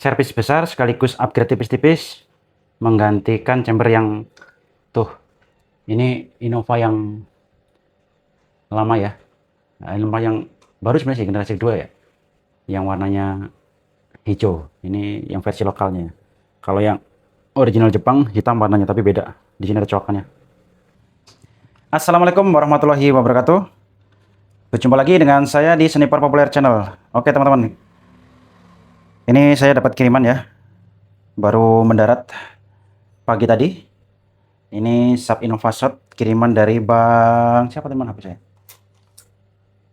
servis besar sekaligus upgrade tipis-tipis, menggantikan chamber yang tuh. Ini Innova yang lama ya. Innova yang baru sebenarnya sih, generasi kedua ya. Yang warnanya hijau. Ini yang versi lokalnya. Kalau yang original Jepang hitam warnanya, tapi beda. Di sini ada colokannya. Assalamualaikum warahmatullahi wabarakatuh. Berjumpa lagi dengan saya di Sniper Populer Channel. Oke teman-teman, ini saya dapat kiriman ya, baru mendarat pagi tadi. Ini sub Innova Shot kiriman dari Bang siapa teman HP saya?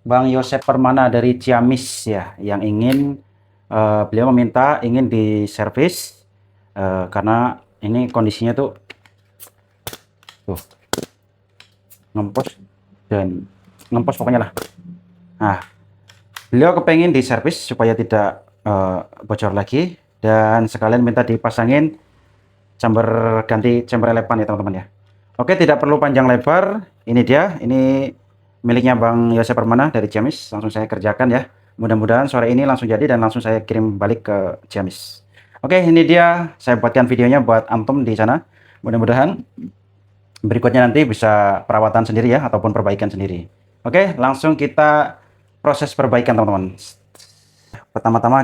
Bang Yosep Permana dari Ciamis ya, yang ingin beliau meminta ingin diservis karena ini kondisinya tuh ngempos dan ngempos pokoknya lah. Nah, beliau kepengen diservis supaya tidak bocor lagi, dan sekalian minta dipasangin ganti chamber elepan ya teman-teman ya. Oke, tidak perlu panjang lebar, ini dia, ini miliknya Bang Yosep Permana dari Ciamis. Langsung saya kerjakan ya, mudah-mudahan sore ini langsung jadi dan langsung saya kirim balik ke Ciamis. Oke, ini dia, saya buatkan videonya buat antum di sana. Mudah-mudahan berikutnya nanti bisa perawatan sendiri ya, ataupun perbaikan sendiri. Oke, langsung kita proses perbaikan teman-teman. Pertama-tama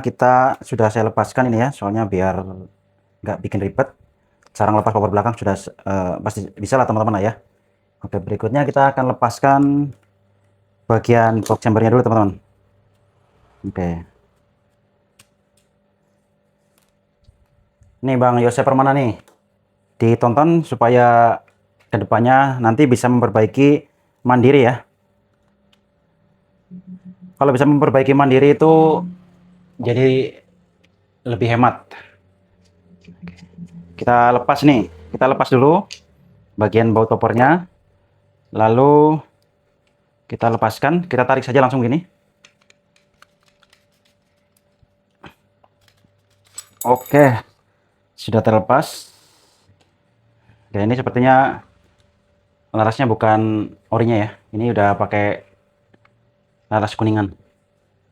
sudah saya lepaskan ini ya, soalnya biar nggak bikin ribet. Cara lepas power belakang sudah pasti bisa lah teman-teman ya. Oke, berikutnya kita akan lepaskan bagian box chambernya dulu teman-teman. Oke. Ini Bang Yosep Permana nih, ditonton supaya kedepannya nanti bisa memperbaiki mandiri ya. Kalau bisa memperbaiki mandiri itu jadi lebih hemat. Kita lepas nih, kita lepas dulu bagian baut toppernya, lalu kita lepaskan, kita tarik saja langsung gini. Oke, sudah terlepas. Dan ini sepertinya larasnya bukan orinya ya, ini udah pakai laras kuningan.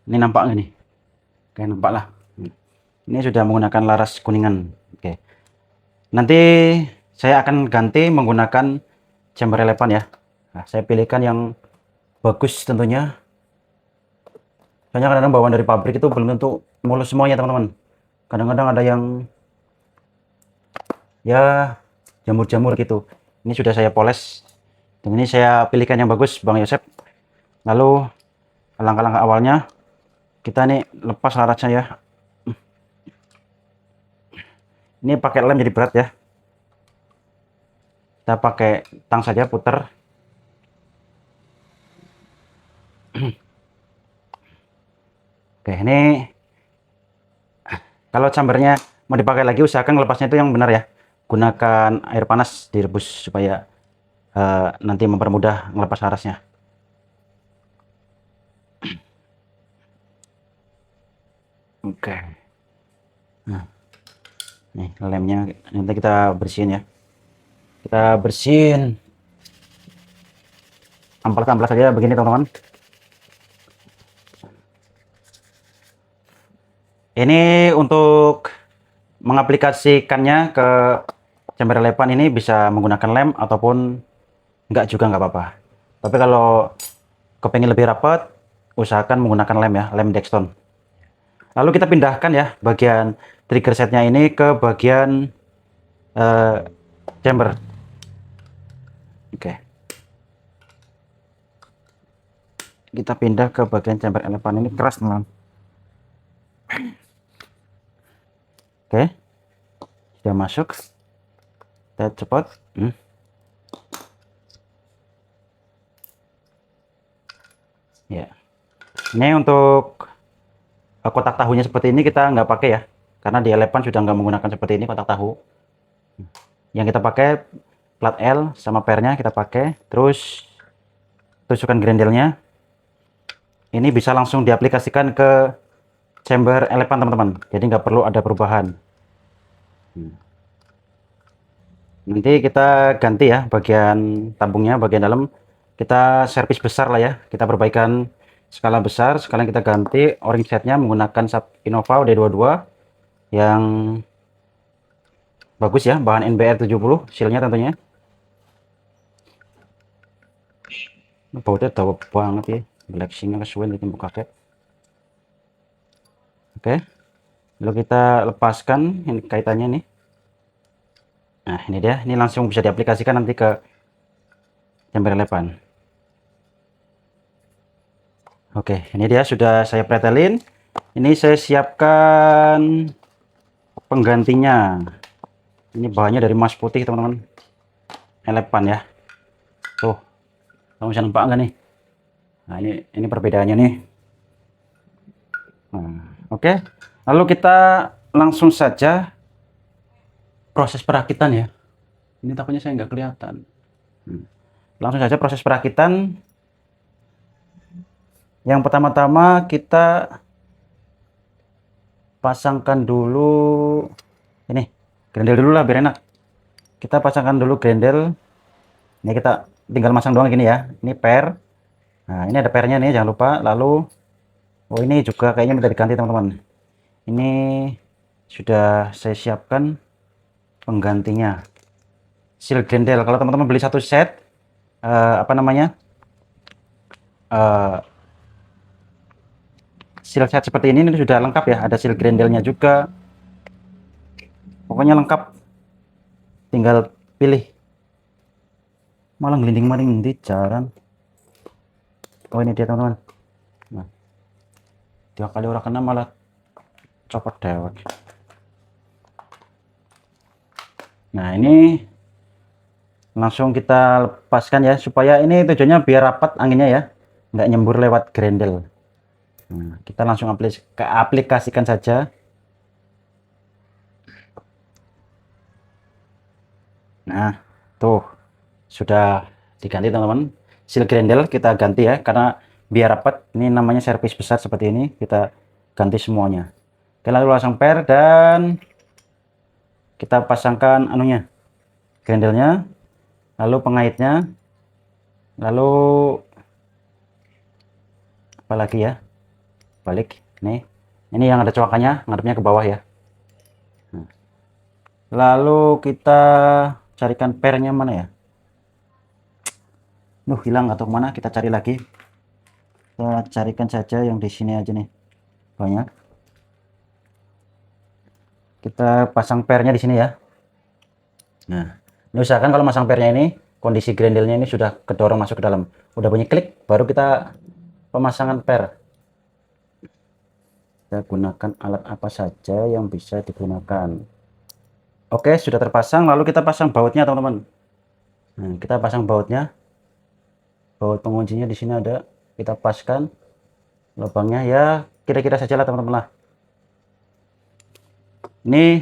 Ini nampak nggak nih? Kayak nampak lah. Ini sudah menggunakan laras kuningan. Oke. Nanti saya akan ganti menggunakan chamber elepan ya. Nah, saya pilihkan yang bagus tentunya. Soalnya kadang-kadang bawaan dari pabrik itu belum tentu mulus semuanya teman-teman. Kadang-kadang ada yang ya jamur-jamur gitu. Ini sudah saya poles. Dan ini saya pilihkan yang bagus Bang Yosep. Lalu langkah-langkah awalnya kita nih lepas larasnya ya. Ini pakai lem jadi berat ya. Kita pakai tang saja, puter. Oke, ini kalau chambernya mau dipakai lagi, usahakan lepasnya itu yang benar ya. Gunakan air panas direbus supaya nanti mempermudah melepas larasnya. Oke. Nah, nih lemnya nanti kita bersihin ya. Kita bersihin amplas-amplas saja begini teman-teman. Ini untuk mengaplikasikannya ke chamber elepan ini bisa menggunakan lem ataupun enggak juga nggak apa-apa. Tapi kalau kepengen lebih rapat, usahakan menggunakan lem ya, lem Dexton. Lalu kita pindahkan ya bagian trigger setnya ini ke bagian chamber. Oke. Kita pindah ke bagian chamber elepan, ini keras teman-teman. Oke. Sudah masuk. Kita cepat. Ya. Ini untuk kotak tahunya seperti ini kita nggak pakai ya, karena di elepan sudah nggak menggunakan seperti ini kotak tahu. Yang kita pakai plat L sama pernya kita pakai, terus tusukan grendelnya ini bisa langsung diaplikasikan ke chamber elepan teman-teman, jadi nggak perlu ada perubahan. Nanti kita ganti ya bagian tabungnya, bagian dalam kita servis besar lah ya, kita perbaikan skala besar. Sekalian kita ganti o-ring setnya menggunakan sub Innova D22 yang bagus ya, bahan NBR 70 sealnya tentunya. Bautnya dawa banget ya, black singnya kesuwen di tembok kakek. Oke, lalu kita lepaskan ini kaitannya nih. Nah ini dia, ini langsung bisa diaplikasikan nanti ke jember lepan. Oke, ini dia sudah saya pretelin. Ini saya siapkan penggantinya. Ini bahannya dari emas putih teman-teman, elepan ya. Tuh, kamu bisa nampak nggak nih? Nah ini perbedaannya nih. Nah, oke, lalu kita langsung saja proses perakitan ya. Ini takutnya saya nggak kelihatan. Langsung saja proses perakitan. Yang pertama-tama kita pasangkan dulu ini grendel dulu lah biar enak. Kita pasangkan dulu grendel. Ini kita tinggal masang doang gini ya. Ini per. Nah ini ada pernya nih, jangan lupa. Lalu oh ini juga kayaknya minta diganti teman-teman. Ini sudah saya siapkan penggantinya. Seal grendel. Kalau teman-teman beli satu set apa namanya? Seal set seperti ini sudah lengkap ya, ada seal grendelnya juga, pokoknya lengkap, tinggal pilih. Malah ngelinding maling di jalan. Oh ini dia teman-teman. Nah, 2 kali orang kena malah copot dewek. Nah ini langsung kita lepaskan ya, supaya ini tujuannya biar rapat anginnya ya, nggak nyembur lewat grendel. Nah, kita langsung aplikasikan saja. Nah tuh sudah diganti teman-teman, seal grendel kita ganti ya, karena biar rapat. Ini namanya servis besar seperti ini, kita ganti semuanya. Oke, lalu pasang per dan kita pasangkan anunya, grendelnya, lalu pengaitnya, lalu apa lagi ya, balik nih, ini yang ada coakannya ngadepnya ke bawah ya. Nah, lalu kita carikan pernya mana ya, hilang atau mana, kita cari lagi. Kita carikan saja yang di sini aja nih, banyak. Kita pasang pernya di sini ya. Nah ini usahakan kalau masang pernya ini kondisi grendelnya ini sudah kedorong masuk ke dalam, udah bunyi klik, baru kita pemasangan per. Kita gunakan alat apa saja yang bisa digunakan. Oke, sudah terpasang, lalu kita pasang bautnya teman-teman. Nah kita pasang bautnya, baut penguncinya di sini ada, kita paskan lubangnya ya, kira-kira saja lah teman-teman lah. Ini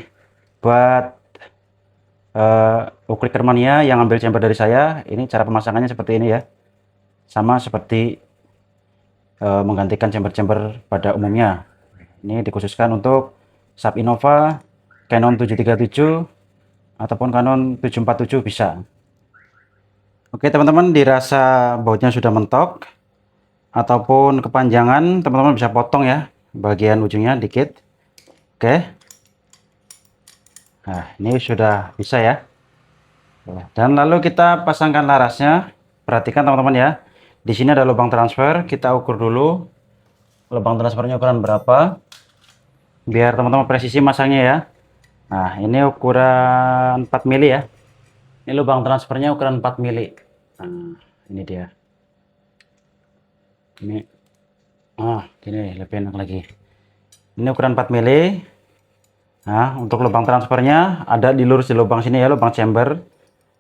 buat Uclicker Mania yang ambil chamber dari saya, ini cara pemasangannya seperti ini ya, sama seperti menggantikan chamber-chamber pada umumnya. Ini dikhususkan untuk Sub Innova, Canon 737 ataupun Canon 747 bisa. Oke teman-teman, dirasa bautnya sudah mentok ataupun kepanjangan, teman-teman bisa potong ya bagian ujungnya dikit. Oke, nah ini sudah bisa ya. Dan lalu kita pasangkan larasnya. Perhatikan teman-teman ya, di sini ada lubang transfer, kita ukur dulu lubang transfernya ukuran berapa, biar teman-teman presisi masangnya ya. Nah ini ukuran 4 mili ya, ini lubang transfernya ukuran 4 mili. Nah ini dia, ini gini lebih enak lagi, ini ukuran 4 mili. Nah untuk lubang transfernya ada di lurus di lubang sini ya, lubang chamber,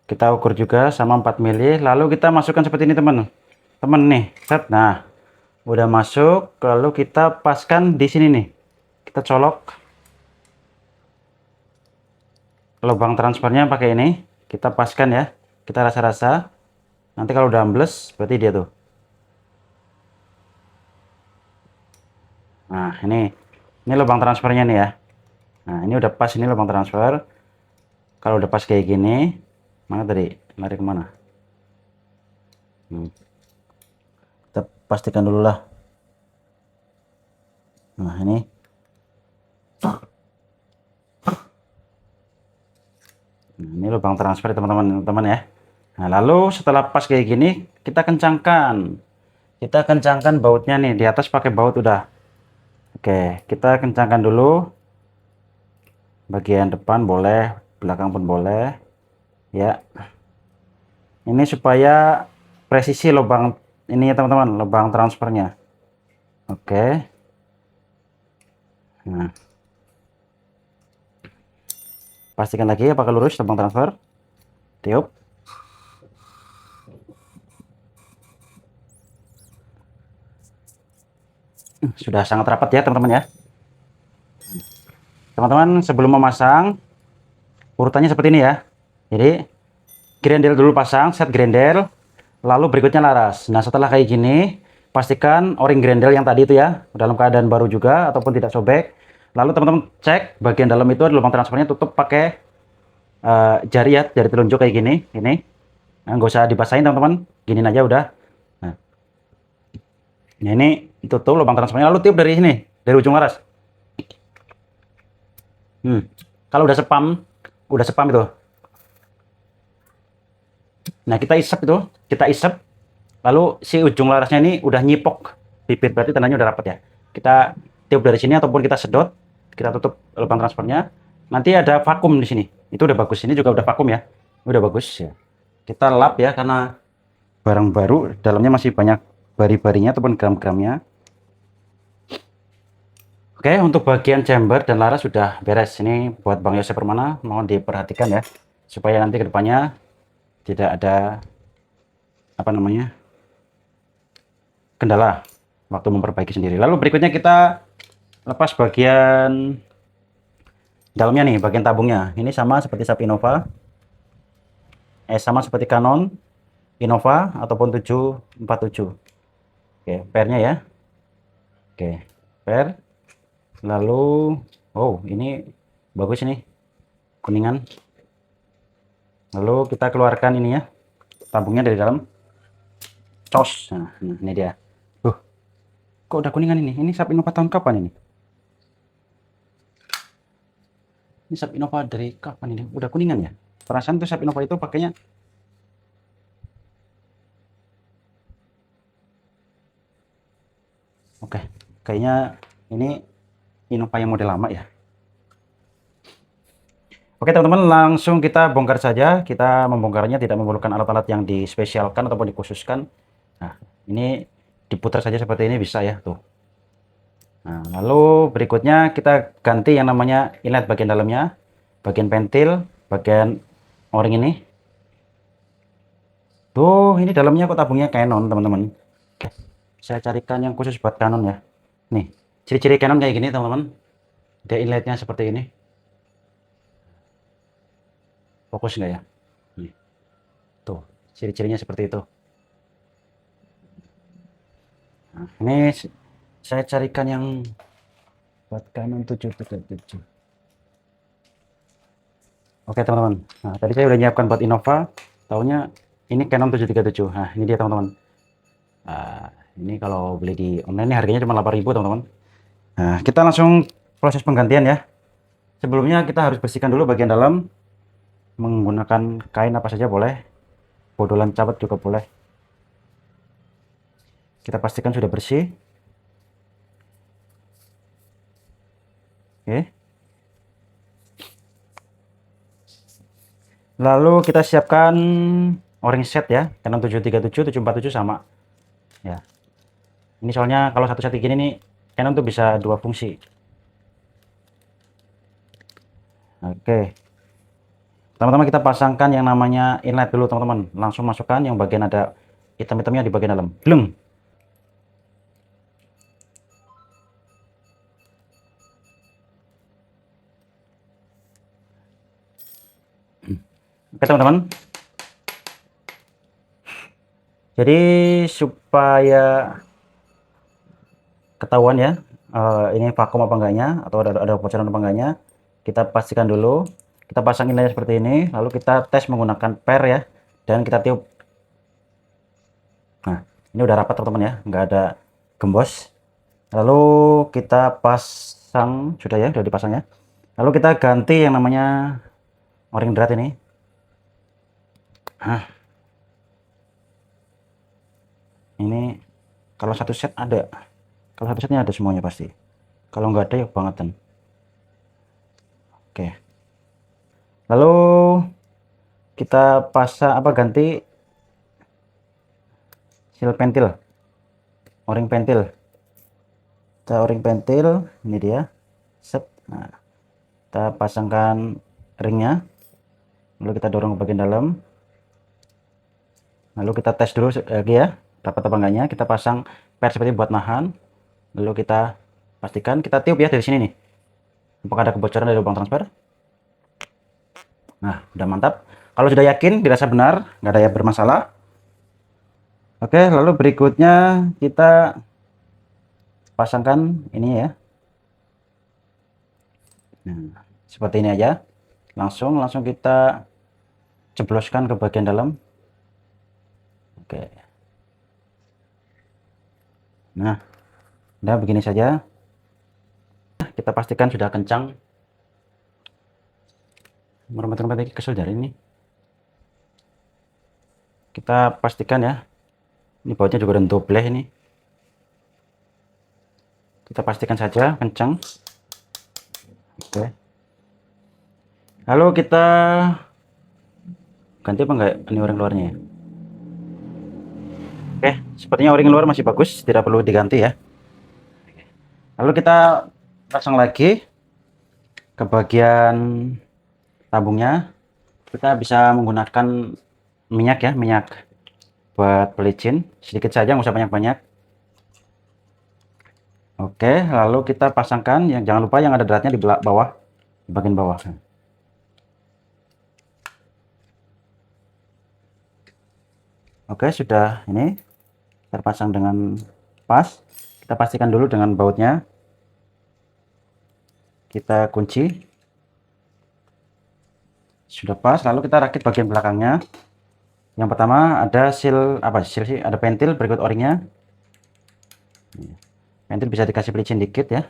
kita ukur juga sama 4 mili. Lalu kita masukkan seperti ini teman-teman nih, set. Nah udah masuk, lalu kita paskan di sini nih, kita colok lubang transfernya pakai ini, kita paskan ya, kita rasa-rasa, nanti kalau udah ambles berarti dia tuh. Nah ini lubang transfernya nih ya. Nah ini udah pas, ini lubang transfer. Kalau udah pas kayak gini, mana tadi lari kemana? Kita pastikan dulu lah. Nah ini Nah, ini lubang transfer teman-teman ya. Nah, lalu setelah pas kayak gini, kita kencangkan. Kita kencangkan bautnya nih, di atas pakai baut udah. Oke, kita kencangkan dulu. Bagian depan boleh, belakang pun boleh. Ya. Ini supaya presisi lubang ini ya teman-teman, lubang transfernya. Oke. Nah, pastikan lagi apakah lurus lubang transfer. Tiup. Sudah sangat rapat ya teman-teman ya. Teman-teman sebelum memasang urutannya seperti ini ya. Jadi grendel dulu pasang, set grendel, lalu berikutnya laras. Nah setelah kayak gini, pastikan o-ring grendel yang tadi itu ya dalam keadaan baru juga ataupun tidak sobek. Lalu teman-teman cek bagian dalam itu ada lubang transfernya, tutup pakai jari ya, jari telunjuk kayak gini, ini. Nah, nggak usah dibasahin teman-teman, giniin aja udah. Nah ini tutup lubang transfernya, lalu tiup dari sini, dari ujung laras. Kalau udah spam itu. Nah kita isep itu, kita isep, lalu si ujung larasnya ini udah nyipok bibit, berarti tandanya udah rapat ya. Kita tiup dari sini ataupun kita sedot, kita tutup lubang transfernya. Nanti ada vakum di sini, itu udah bagus. Ini juga udah vakum ya, udah bagus ya. Kita lap ya, karena barang baru, dalamnya masih banyak bari-barinya ataupun gram-gramnya. Oke, untuk bagian chamber dan laras sudah beres. Ini buat Bang Yosef Permana, mohon diperhatikan ya, supaya nanti kedepannya tidak ada apa namanya kendala waktu memperbaiki sendiri. Lalu berikutnya kita lepas bagian dalamnya nih, bagian tabungnya. Ini sama seperti SAP Innova, sama seperti Canon Innova ataupun 747. Oke, pernya ya. Oke, per. Lalu, oh ini bagus ini, kuningan. Lalu kita keluarkan ini ya, tabungnya dari dalam. Cos. Nah, ini dia. Kok udah kuningan ini? Ini SAP Innova tahun kapan ini? Ini SAP Innova dari kapan ini? Udah kuningan ya? Perasaan tuh SAP Innova itu pakainya oke, kayaknya ini Innova yang model lama ya. Oke teman-teman, langsung kita bongkar saja. Kita membongkarnya tidak memerlukan alat-alat yang dispesialkan ataupun dikhususkan. Nah, ini diputar saja seperti ini bisa ya tuh. Nah, lalu berikutnya kita ganti yang namanya inlet bagian dalamnya, bagian pentil, bagian o-ring ini. Tuh, ini dalamnya kok tabungnya Canon teman-teman. Saya carikan yang khusus buat Canon ya. Nih, ciri-ciri Canon kayak gini teman-teman. Dia inletnya seperti ini. Fokus nggak ya? Nih. Tuh, ciri-cirinya seperti itu. Nah, ini saya carikan yang buat Canon 737. Oke teman-teman. Nah, tadi saya udah nyiapkan buat Innova. Taunya ini Canon 737. Nah, ini dia teman-teman. Nah, ini kalau beli di online ini harganya cuma 8.000 teman-teman. Nah, kita langsung proses penggantian ya. Sebelumnya kita harus bersihkan dulu bagian dalam menggunakan kain apa saja boleh, bodolan cabut juga boleh. Kita pastikan sudah bersih. Oke. Lalu kita siapkan o-ring set ya, Canon 737, 747 sama. Ya. Ini soalnya kalau satu set gini nih, Canon tuh bisa dua fungsi. Oke. Teman-teman kita pasangkan yang namanya inlet dulu teman-teman. Langsung masukkan yang bagian ada hitam-hitamnya di bagian dalam. Bleng. Oke teman-teman. Jadi supaya ketahuan ya, ini vakum apa enggaknya atau ada bocoran apa enggaknya, kita pastikan dulu. Kita pasang inletnya seperti ini, lalu kita tes menggunakan per ya, dan kita tiup. Nah, ini udah rapat teman-teman ya, nggak ada gembos. Lalu kita pasang, sudah ya, sudah dipasang ya. Lalu kita ganti yang namanya o-ring drat ini. Nah, ini kalau satu set ada, kalau satu setnya ada semuanya pasti. Kalau nggak ada ya bangetan. Oke, lalu kita pasang apa, ganti seal pentil, o-ring pentil. Kita o-ring pentil, ini dia. Set. Nah, kita pasangkan ringnya, lalu kita dorong ke bagian dalam, lalu kita tes dulu lagi ya, dapat apa enggaknya. Kita pasang per seperti buat nahan, lalu kita pastikan, kita tiup ya dari sini nih, apakah ada kebocoran dari lubang transfer. Nah, udah mantap. Kalau sudah yakin dirasa benar, nggak ada yang bermasalah, oke, lalu berikutnya kita pasangkan ini ya. Nah, seperti ini aja, langsung kita jebloskan ke bagian dalam. Oke, nah udah begini saja. Kita pastikan sudah kencang. Merempet-rempet lagi, kesel dari ini. Kita pastikan ya, ini bautnya juga udah double ini. Kita pastikan saja kencang. Oke, lalu kita ganti apa enggak ini o-ring luarnya ya. Oke, sepertinya o-ring luar masih bagus, tidak perlu diganti ya. Lalu kita pasang lagi ke bagian tabungnya. Kita bisa menggunakan minyak ya, minyak buat pelicin, sedikit saja, nggak usah banyak-banyak. Oke, lalu kita pasangkan, yang jangan lupa yang ada dratnya di bawah, di bagian bawah. Oke, sudah ini terpasang dengan pas. Kita pastikan dulu dengan bautnya. Kita kunci. Sudah pas, lalu kita rakit bagian belakangnya. Yang pertama ada seal, apa seal sih? Ada pentil, berikut o-ringnya. Pentil bisa dikasih pelicin dikit ya.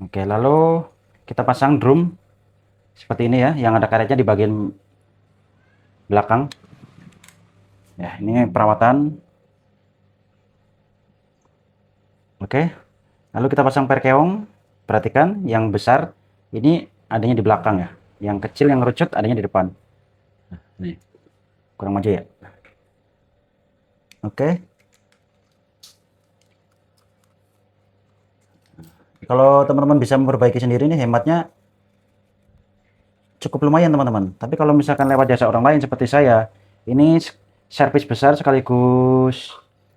Oke, lalu kita pasang drum seperti ini ya, yang ada karetnya di bagian belakang. Ya, ini perawatan. Oke, lalu kita pasang per keong. Perhatikan yang besar ini adanya di belakang ya, yang kecil yang ngerucut adanya di depan. Nah, nih kurang maju ya. Oke, kalau teman-teman bisa memperbaiki sendiri nih, hematnya cukup lumayan teman-teman. Tapi kalau misalkan lewat jasa orang lain seperti saya, ini servis besar sekaligus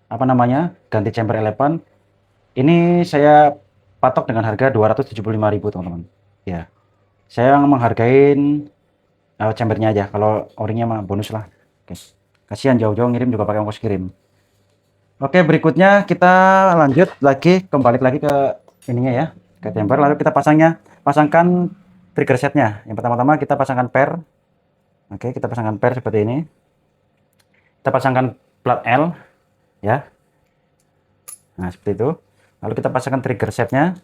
apa namanya, ganti chamber elevan, ini saya patok dengan harga 275.000 teman-teman ya. Saya menghargain chambernya aja, kalau o-ringnya mah bonus lah. Oke, kasihan jauh-jauh ngirim juga pakai ongkos kirim. Oke, berikutnya kita lanjut lagi, kembali lagi ke ininya ya, ke chamber. Lalu kita pasangkan trigger setnya. Yang pertama-tama kita pasangkan per. Oke, kita pasangkan per seperti ini. Kita pasangkan plat L ya. Nah, seperti itu. Lalu kita pasangkan trigger setnya.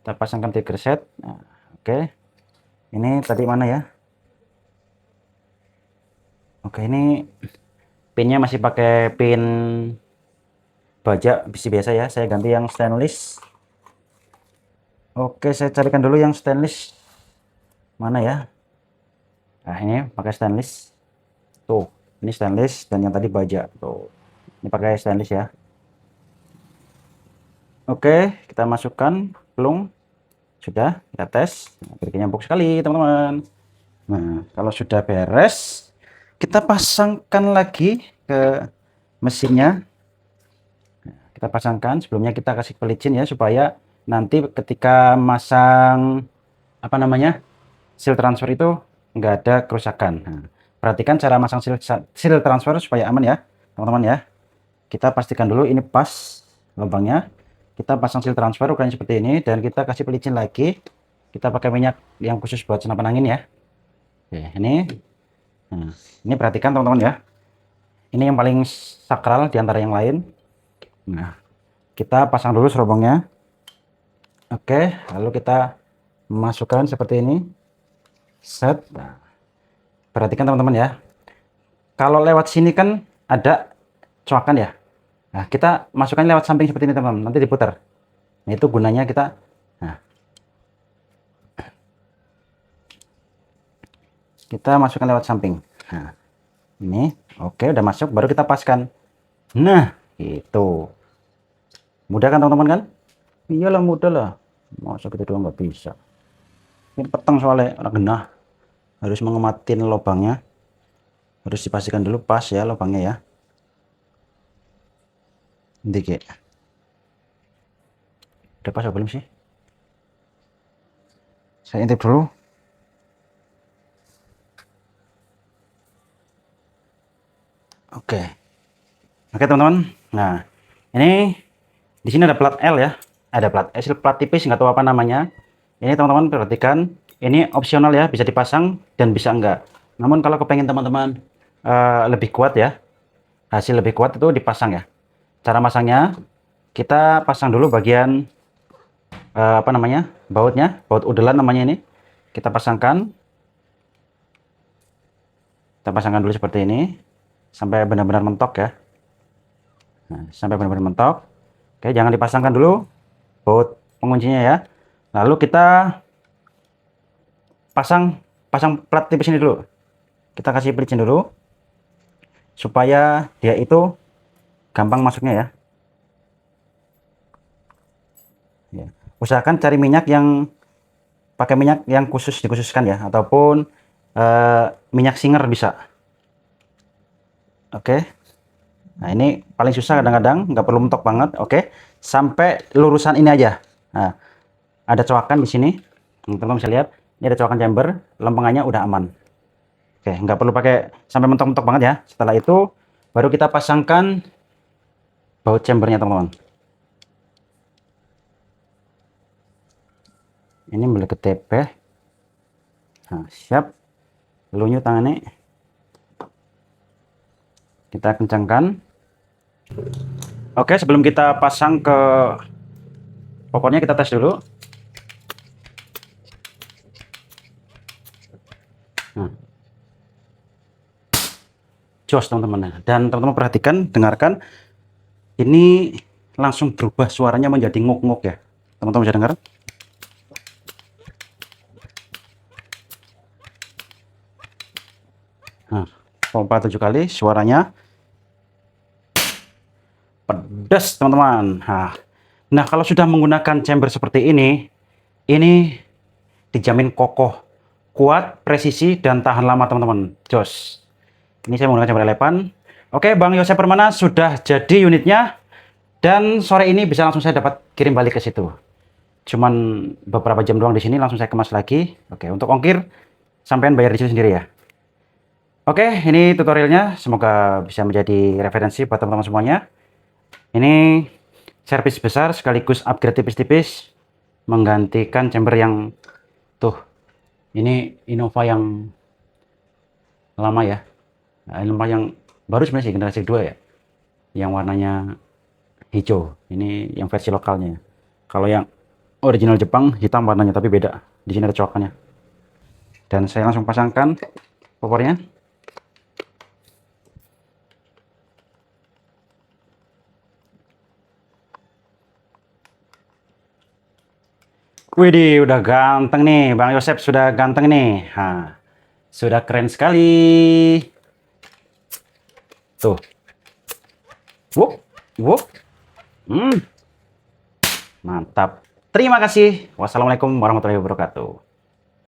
Kita pasangkan trigger set. Nah, oke. Ini tadi mana ya? Oke, ini pinnya masih pakai pin baja besi biasa ya. Saya ganti yang stainless. Oke, saya carikan dulu yang stainless. Mana ya? Nah, ini pakai stainless. Tuh, ini stainless dan yang tadi baja. Tuh. Ini pakai stainless ya. Oke, kita masukkan pelung. Sudah, kita tes. Nah, nyambung sekali, teman-teman. Nah, kalau sudah beres, kita pasangkan lagi ke mesinnya. Kita pasangkan, sebelumnya kita kasih pelicin ya, supaya nanti ketika masang apa namanya, seal transfer itu nggak ada kerusakan. Nah, perhatikan cara masang seal transfer supaya aman ya teman-teman ya. Kita pastikan dulu ini pas lubangnya. Kita pasang seal transfer ukurannya seperti ini, dan kita kasih pelicin lagi. Kita pakai minyak yang khusus buat senapan angin ya. Oke, ini. Nah, ini perhatikan teman-teman ya. Ini yang paling sakral di antara yang lain. Nah, kita pasang dulu serobongnya. Oke, lalu kita masukkan seperti ini. Set. Nah, perhatikan teman-teman ya. Kalau lewat sini kan ada coakan ya. Nah, kita masukkan lewat samping seperti ini teman-teman. Nanti diputar. Nah, itu gunanya kita. Nah, kita masukkan lewat samping. Nah, ini oke, udah masuk. Baru kita paskan. Nah, itu mudah kan teman-teman kan? Iyalah mudah lah. Masa gitu doang nggak bisa. Ini petang soalnya orang genah. Harus mengematin lubangnya. Harus dipastikan dulu pas ya lubangnya ya. Dikit. Udah pas apa belum sih? Saya intip dulu. Oke. Oke teman-teman. Nah, ini di sini ada plat L ya. Ada plat S, plat tipis nggak tahu apa namanya. Ini teman-teman perhatikan. Ini opsional ya, bisa dipasang dan bisa enggak. Namun kalau kepengen teman-teman lebih kuat ya, hasil lebih kuat itu dipasang ya. Cara masangnya kita pasang dulu bagian apa namanya, bautnya, baut udelan namanya ini. Kita pasangkan dulu seperti ini sampai benar-benar mentok ya. Nah, sampai benar-benar mentok. Oke, jangan dipasangkan dulu baut penguncinya ya. Lalu kita pasang plat tipis ini dulu. Kita kasih pelicin dulu supaya dia itu gampang masuknya ya. Ya. Usahakan cari minyak yang pakai minyak yang khusus dikhususkan ya, ataupun minyak singer bisa. Oke. Nah, ini paling susah kadang-kadang, nggak perlu mentok banget. Oke, sampai lurusan ini aja. Nah, ada coakan di sini. Teman-teman bisa lihat, ini ada coakan chamber, lempengannya udah aman. Oke, nggak perlu pakai sampai mentok-mentok banget ya. Setelah itu, baru kita pasangkan baut chambernya teman-teman. Ini balik ke TP. Nah, siap. Lunyu tangannya. Kita kencangkan. Oke, sebelum kita pasang ke pokoknya kita tes dulu. Nah. Jos teman-teman. Dan teman-teman perhatikan, dengarkan. Ini langsung berubah suaranya menjadi nguk-nguk ya. Teman-teman bisa dengar? Nah, pompa 7 kali suaranya pedas teman-teman. Nah, kalau sudah menggunakan chamber seperti ini dijamin kokoh, kuat, presisi, dan tahan lama teman-teman. Jos. Ini saya menggunakan chamber L8. Oke, Bang Yosep Permana sudah jadi unitnya, dan sore ini bisa langsung saya dapat kirim balik ke situ. Cuman beberapa jam doang di sini, langsung saya kemas lagi. Oke, untuk ongkir sampean bayar di situ sendiri ya. Oke, ini tutorialnya, semoga bisa menjadi referensi buat teman-teman semuanya. Ini servis besar sekaligus upgrade tipis-tipis, menggantikan chamber yang tuh. Ini Innova yang lama ya. Nah, Innova yang baru sebenarnya sih generasi 2 ya. Yang warnanya hijau. Ini yang versi lokalnya. Kalau yang original Jepang hitam warnanya, tapi beda. Di sini ada coakannya. Dan saya langsung pasangkan popornya. Widih, udah ganteng nih, Bang Yosep sudah ganteng nih. Sudah keren sekali. Tuh. Wup, wup. Mantap. Terima kasih. Wassalamualaikum warahmatullahi wabarakatuh.